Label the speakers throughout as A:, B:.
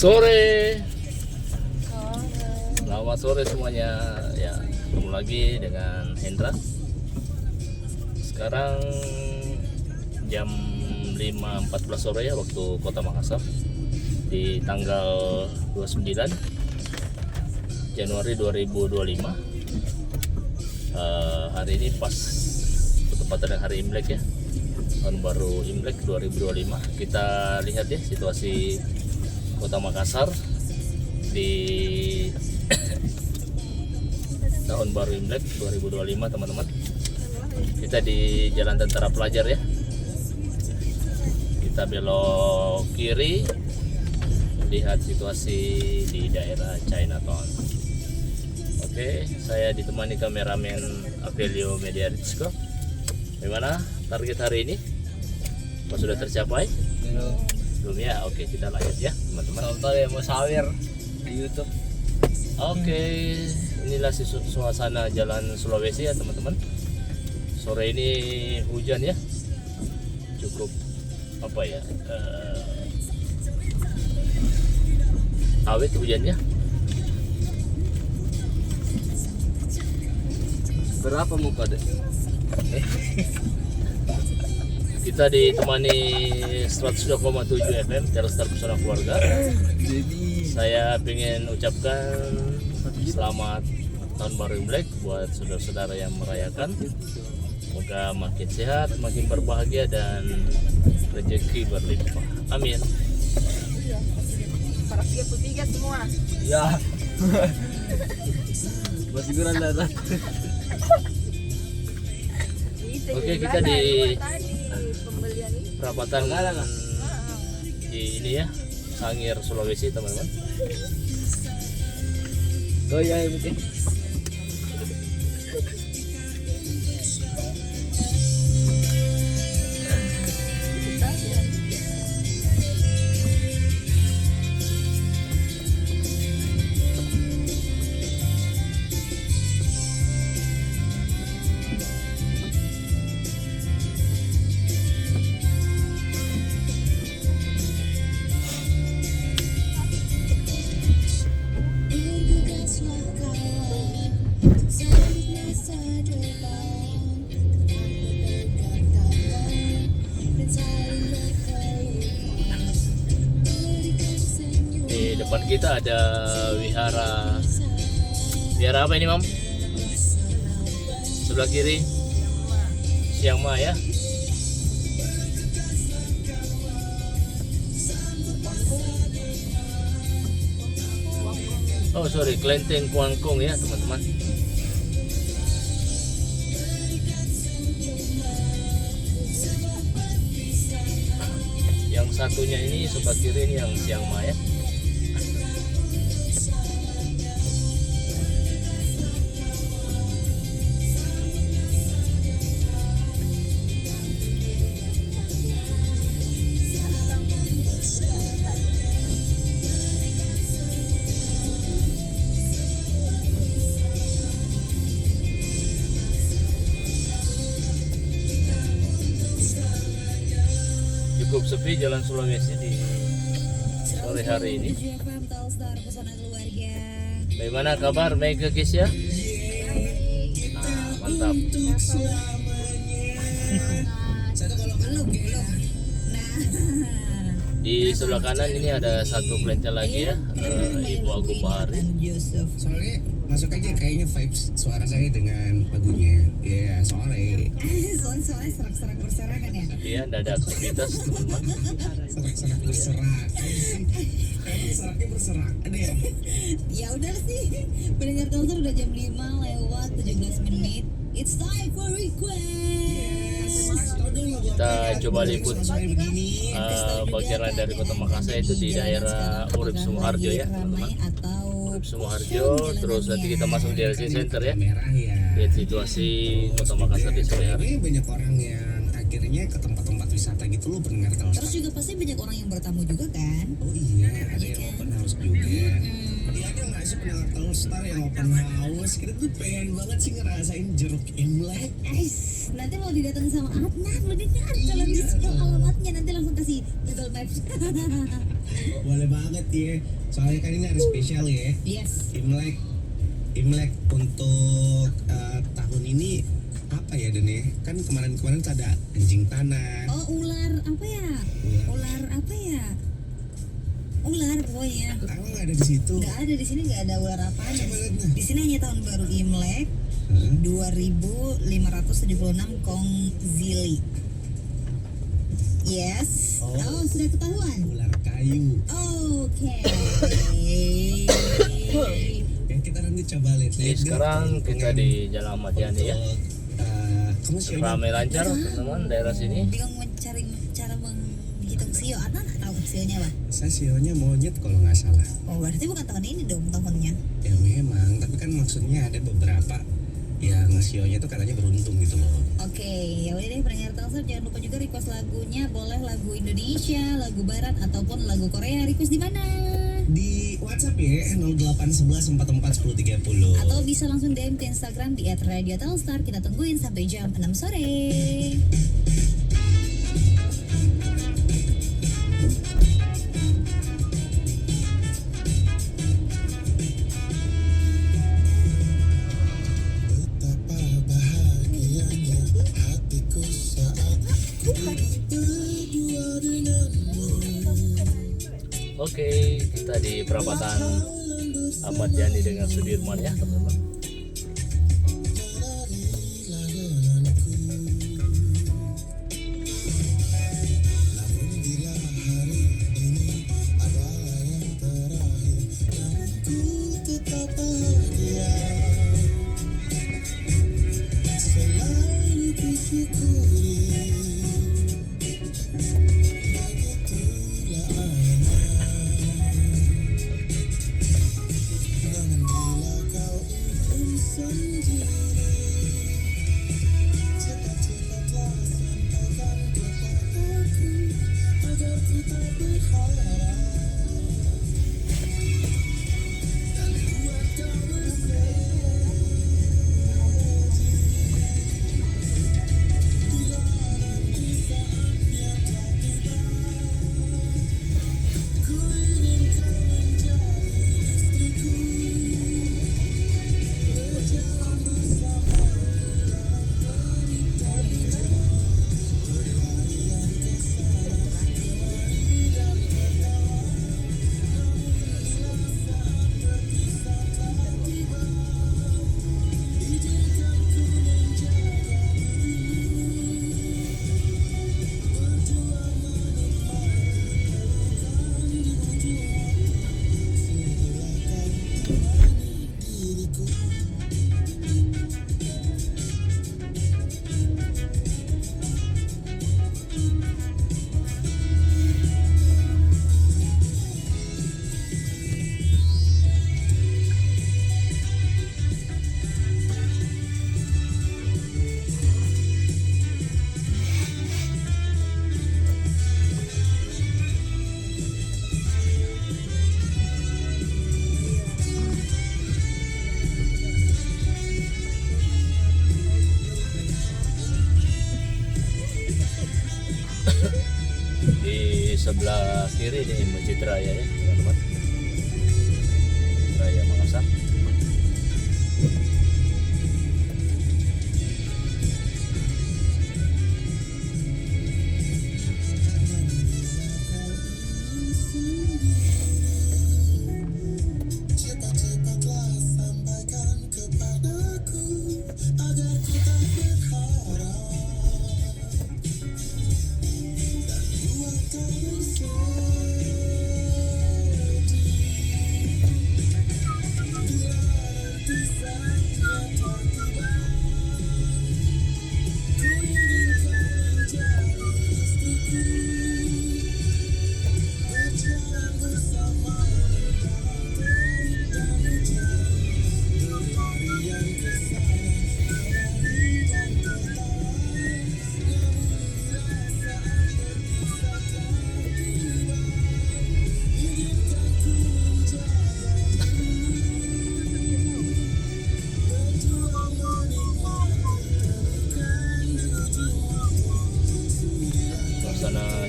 A: sore. Selamat sore semuanya. Ya, ketemu lagi dengan Hendra. Sekarang jam 5.14 sore ya waktu Kota Makassar. Di tanggal 29 Januari 2025. Hari ini pas bertepatan dengan hari Imlek ya. Tahun baru Imlek 2025. Kita lihat ya situasi Kota Makassar di tahun baru Imlek 2025 teman-teman. Kita di Jalan Tentara Pelajar ya. Kita belok kiri, lihat situasi di daerah Chinatown. Oke, saya ditemani kameramen Avelio Media Rizko. Bagaimana target hari ini? Apa sudah tercapai? Belum ya? Oke, kita lanjut ya teman-teman.
B: Contoh ya mau sawir di YouTube.
A: Oke, inilah suasana Jalan Sulawesi ya teman-teman. Sore ini hujan ya, cukup apa ya? Awet hujannya.
B: Berapa muka deh?
A: Kita ditemani 102,7 FM Telstar Pesona Keluarga.
B: Jadi
A: Saya ingin ucapkan selamat tahun baru Imlek buat saudara-saudara yang merayakan. Semoga makin sehat, makin berbahagia dan rezeki berlimpah. Amin.
C: Para 33 semua.
B: ya. Masih kurang datang.
A: Oke, kita di
C: pembelian ini.
A: perapatan di ini ya, Sangir Sulawesi teman-teman.
B: Goyang ya mungkin.
A: Di depan kita ada wihara. Wihara apa ini, Mam? Sebelah kiri Siang Ma ya. Oh sorry, Kelenteng Kuangkong ya teman-teman. Yang satunya ini sebelah kiri ini yang Siang Ma ya. Cukup sepi Jalan Sulawesi di sore hari ini. Bagaimana kabar Mega guys ya? Mantap. Di sebelah kanan ini ada satu pelenca lagi ya, Ibu Agung Bahari.
D: Soalnya masuk aja kayaknya vibes suara saya dengan lagunya. Ya sore.
C: Soalnya serak-serak berserak kan ya.
A: Iya, tidak ada aktivitas teman-teman.
D: Serak-serak berserak. Seraknya berserak. Ada ya?
C: Ya udah sih. Pendengar Telstar udah jam 5 lewat 17 menit. It's time for request.
A: Kita coba liput bagian lain dari Kota Makassar itu di daerah Urip Sumoharjo ya teman-teman. Urip Sumoharjo, terus nanti kita masuk di RC Center ya.
D: Merah ya.
A: Lihat situasi Kota Makassar di sore hari.
D: Ini banyak orang yang akhirnya ke tempat-tempat wisata gitu loh pendengar Telstar.
C: Terus juga pasti banyak orang yang bertamu juga kan.
D: Oh iya, ada yang open house juga. Ya ada nggak sih pendengar Telstar yang open house? Kita tuh pengen banget sih ngerasain jeruk Imlek.
C: Nanti mau didatengin sama Adnan, lo dengar kalau di spill alamatnya nanti langsung kasih Google Maps.
D: Boleh banget ya. Soalnya kan ini hari spesial ya.
C: Yes.
D: Imlek untuk tahun ini apa ya Dan ya? Kan kemarin-kemarin tuh ada anjing tanah.
C: Oh ular apa ya? Ular apa ya? Ular pokoknya.
D: Aku nggak ada di situ.
C: Nggak ada di sini, nggak ada ular apaan.
D: Coba lihat nah.
C: Di sini hanya tahun baru Imlek 2576 Kongzili. Yes.
D: Oh.
C: Sudah ketahuan.
D: Ular kayu.
C: Oke.
D: Ya kita nanti coba lihat.
A: Jadi sekarang kita di Jalan Ahmad Yani ya.
D: Kamu sionya
A: Ramai lancar teman-teman daerah sini.
C: Bingung mencari cara menghitung sio. Adnan nggak tahu sionya apa?
D: saya sionya monyet kalau nggak salah.
C: Oh berarti bukan tahun ini dong tahunnya.
D: Ya memang, tapi kan maksudnya ada beberapa yang sionya tuh katanya beruntung gitu loh.
C: Oke, ya udah deh pendengar Telstar, jangan lupa juga request lagunya, boleh lagu Indonesia, lagu Barat ataupun lagu Korea. Request di mana?
D: Di WhatsApp ya 0811441030.
C: Atau bisa langsung DM ke Instagram di @radiotelstar. Kita tungguin sampai jam 6 sore.
D: Betapa bahagianya hatiku saat ku berdua denganmu.
A: Oke, kita di perapatan Ahmad Yani dengan Sudirman ya teman-teman.
D: Namun bila hari ini adalah yang terakhir, namun ku tetap bahagia. Selalu ku syukuri. Begitulah adanya. Namun bila kau ingin sendiri, cepat-cepatlah sampaikan kepadaku agar ku tak berharap dan buat kau bersedih. Bila nanti saatnya telah tiba, ku ingin kau menjadi istriku, berjalan bersama dalam berikan berlarian ke sana kemari dan tertawa. Namun bila saat berpisah telah tiba, izinkan ku menjaga dirimu, berdua menikmati pelukan di ujung waktu, segera kau temani diriku.
A: Di sebelah kiri nih Masjid Raya ya teman-teman. Raya Makassar.
D: Cepat-cepatlah sampaikan kepadaku agar ku tak berharap dan buat kau bersedih. Bila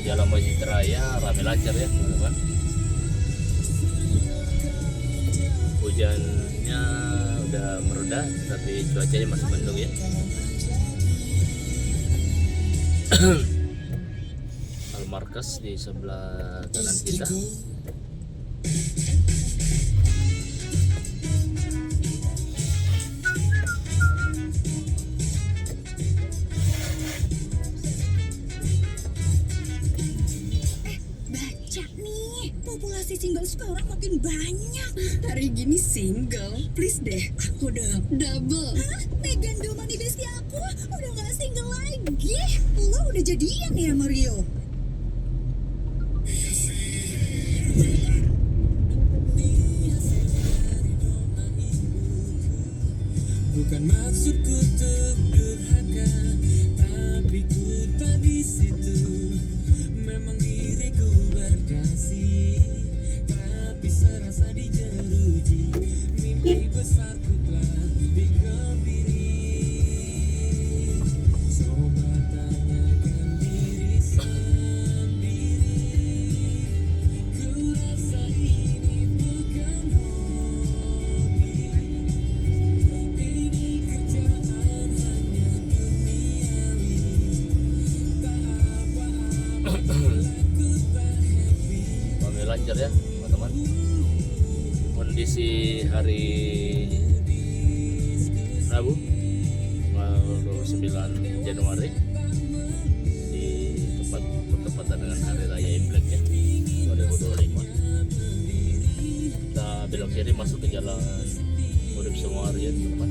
A: Jalan Masjid Raya rame lancar ya teman-teman. Hujannya udah mereda tapi cuacanya masih mendung ya. Al-Markas di sebelah kanan kita.
C: Baca nih, populasi single sekarang makin banyak. Hari gini single, please deh, aku dong. Double. Hah? Megan Domani bestie aku udah gak single lagi. Lo udah jadian ya Mario?
E: Bukan maksudku untuk durhaka, tapi ku tak di situ. Memang diriku berdasi, tapi serasa dijeruji. Mimpi besarku telah dikebiri. Coba tanyakan diri sendiri. Ku rasa ini bukan hobi. Ini kerjaan hanya duniawi. Tak apa-apa aku tak happy.
A: Rame lancar ya teman-teman. Kondisi hari Rabu tanggal 29 Januari di tempat bertepatan dengan Hari Raya Imlek ya 2025. Kita belok kiri masuk ke jalan Urip Sumawari ya teman-teman.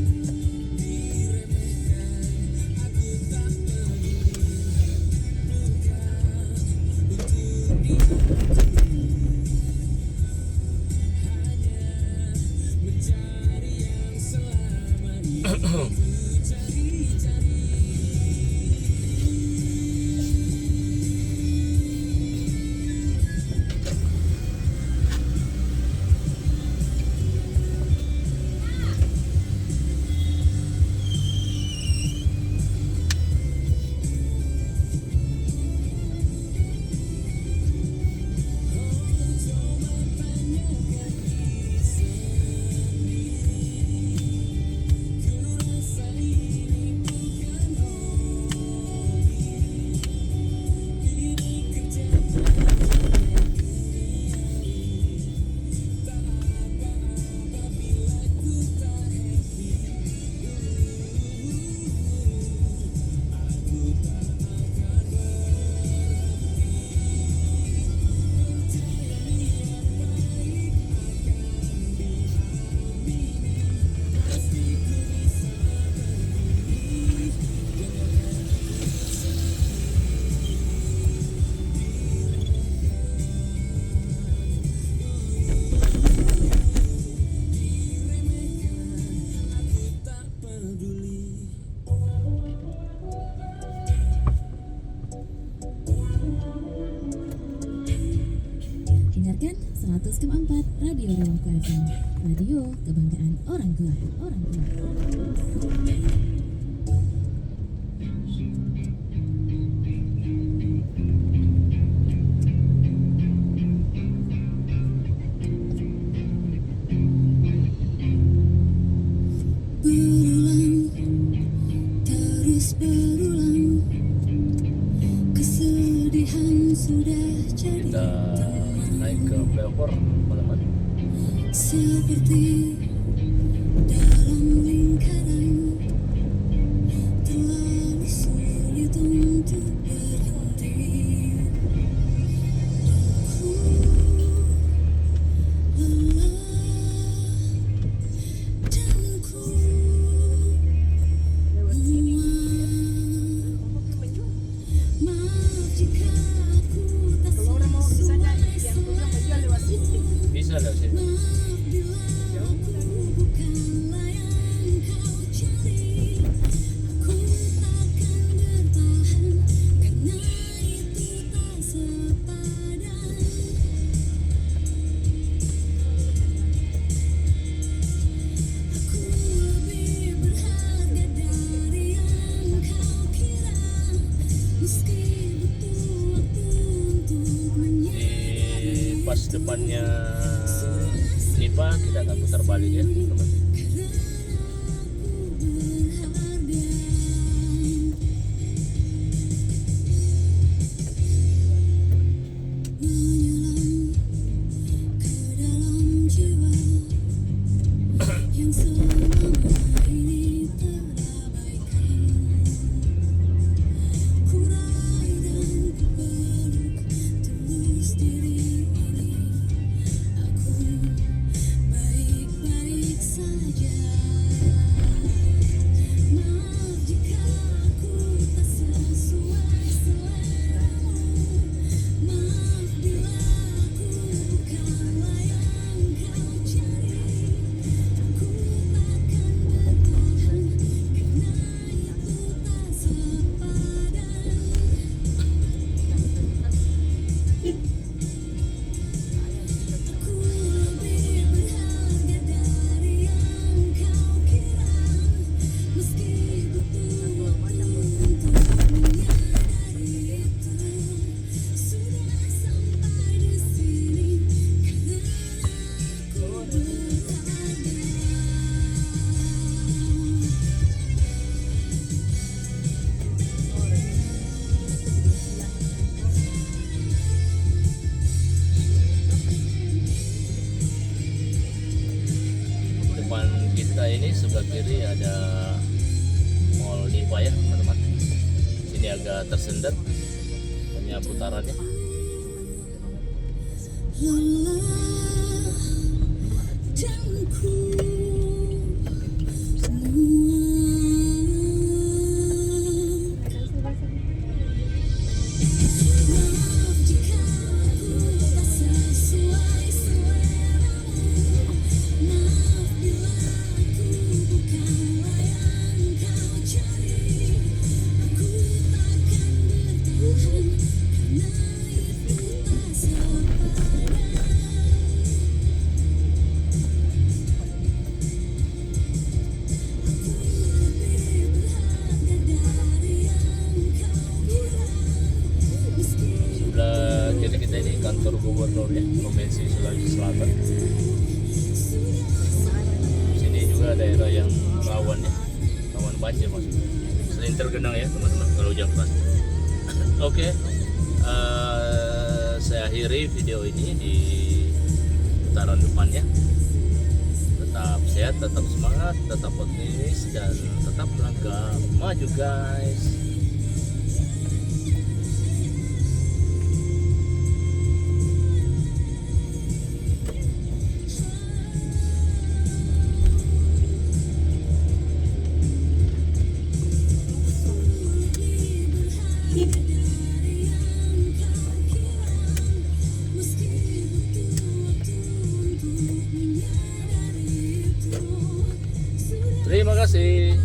C: Dengarkan 100,4 Radio Rewangku FM. Radio kebanggaan orang tua. Berulang, terus berulang. Kesedihan sudah jadi
A: Kita naik ke flyover teman-teman.
C: seperti dalam lingkaran, terlalu sulit untuk berhenti. Ku lelah dan ku muak. Maaf jika aku tak sesuai selera.
A: Bisa lewat sini.
C: Maaf bila aku
A: depannya Nipa kita akan putar balik ya teman-teman. Depan kita ini sebelah kiri ada Mall Nipa ya teman-teman. Sini agak tersendat hanya putarannya. Sebelah kiri kita ini kantor gubernur ya, Provinsi Sulawesi Selatan. Sini juga daerah yang rawan ya, rawan banjir maksudnya. Sering tergenang ya teman-teman kalau hujan deras. Oke, saya akhiri video ini di putaran depannya. Tetap sehat, tetap semangat, tetap optimis, dan tetap melangkah maju guys. Terima kasih.